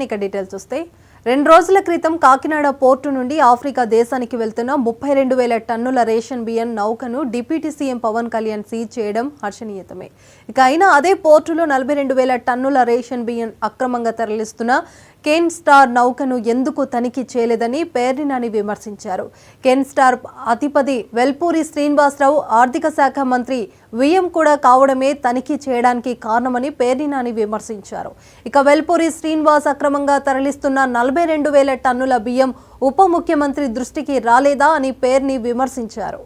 ఇక డీటెయిల్స్ వస్తే 2 రోజుల క్రితం కాకినాడ పోర్టు నుండి ఆఫ్రికా దేశానికి వెళ్తున్న 32,000 టన్నుల రేషన్ బియ్యం నౌకను deputy CM Pawan Kalyan seize చేయడం హర్షణీయతమే. ఇక అయినా అదే పోర్టులో 42,000 టన్నుల రేషన్ బియ్యం అక్రమంగా తరలిస్తున్న కేన్ స్టార్ నౌకను ఎందుకు తనిఖీ చేయలేదని పేర్ని నాని విమర్శించారు. కేన్ స్టార్ అధిపతి వెల్పూరి శ్రీనివాసరావు ఆర్థిక శాఖ మంత్రి విఎం కూడా కావడమే తనిఖీ చేయడానికి కారణమని పేర్ని నాని విమర్శించారు. ఇక వెల్పూరి శ్రీనివాస్ అక్రమంగా తరలిస్తున్న 42,000 టన్నుల బియ్యం ఉప ముఖ్యమంత్రి దృష్టికి రాలేదా అని పేర్ని విమర్శించారు.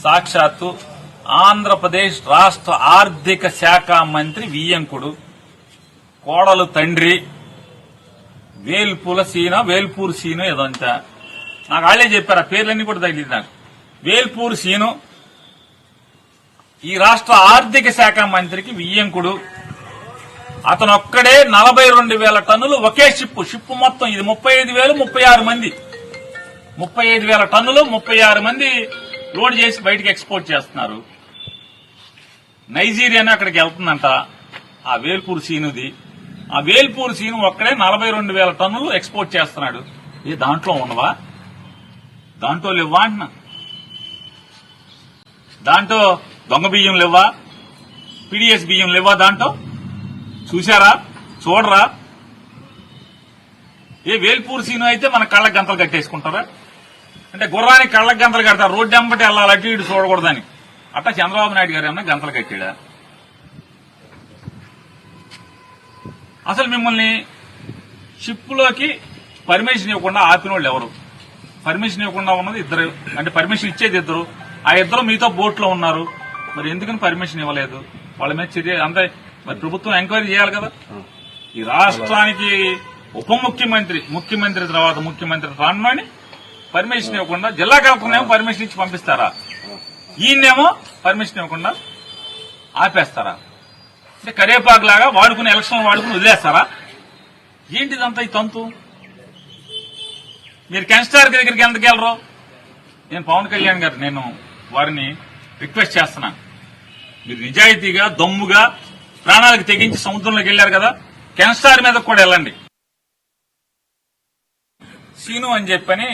సాక్షాత్తు ఆంధ్రప్రదేశ్ రాష్ట్ర ఆర్థిక శాఖ మంత్రి వియ్యంకుడు కోడలు తండ్రి వేల్పూర్ సీను ఏదంతా నాకు వాళ్ళే చెప్పారు. ఆ పేర్లన్నీ కూడా తగిలింది నాకు. వేల్పూర్ సీను ఈ రాష్ట్ర ఆర్థిక శాఖ మంత్రికి వియ్యంకుడు. అతను ఒక్కడే 42,000 టన్నులు ఒకే షిప్ మొత్తం ఇది 35,000 36 మంది 35,000 టన్నులు 36 మంది లోడ్ చేసి బయటకు ఎక్స్పోర్ట్ చేస్తున్నారు. నైజీరియానే అక్కడికి వెళ్తుందంట ఆ వేల్పూర్ సీనుది. ఆ వేల్పూర్ సీను ఒక్కడే 42,000 టన్నులు ఎక్స్పోర్ట్ చేస్తున్నాడు. ఇది దాంట్లో ఉన్నవా? దాంట్లో లేవా అంటున్నా. దాంట్లో దొంగ బియ్యం లేవా? పీడీఎస్ బియ్యం లేవా? దాంట్లో చూశారా? చూడరా? ఏ వేల్పూర్ సీను అయితే మన కళ్ళకి గంతలు కట్టేసుకుంటారా? అంటే గుర్రానికి కళ్ళకి గంతలు కడతారు. రోడ్డు ఎంబటి వెళ్ళాలి, అటు ఇటు చూడకూడదని. అట్లా చంద్రబాబు నాయుడు గారు ఏమన్నా గంతలు కట్టాడా? అసలు మిమ్మల్ని షిప్లోకి పర్మిషన్ ఇవ్వకుండా ఆపిన వాళ్ళు ఎవరు? పర్మిషన్ ఇవ్వకుండా ఉన్నది ఇద్దరు, అంటే పర్మిషన్ ఇచ్చేది ఇద్దరు. ఆ ఇద్దరు మీతో బోట్లో ఉన్నారు. మరి ఎందుకని పర్మిషన్ ఇవ్వలేదు? వాళ్ళ మీద చర్య అంతే. మరి ప్రభుత్వం ఎంక్వైరీ చేయాలి కదా. ఈ రాష్ట్రానికి ఉప ముఖ్యమంత్రి తర్వాత ముఖ్యమంత్రి రానుని పర్మిషన్ ఇవ్వకుండా జిల్లా కలెక్టర్నేమో పర్మిషన్ ఇచ్చి పంపిస్తారా? ఈయన్నేమో పర్మిషన్ ఇవ్వకుండా ఆపేస్తారా? అంటే కరేపాకులాగా వాడుకుని ఎలక్షన్ వాడుకుని వదిలేస్తారా? ఏంటిదంతా ఈ తంతు? మీరు కెన్స్టార్ దగ్గరికి ఎందుకు వెళ్ళరు? నేను పవన్ కళ్యాణ్ గారు నేను వారిని రిక్వెస్ట్ చేస్తున్నాను. మీరు నిజాయితీగా దమ్ముగా ప్రాణాలకు తెగించి సముద్రంలోకి వెళ్లారు కదా, కెన్స్టార్ మీద కూడా వెళ్ళండి. సీను అని చెప్పని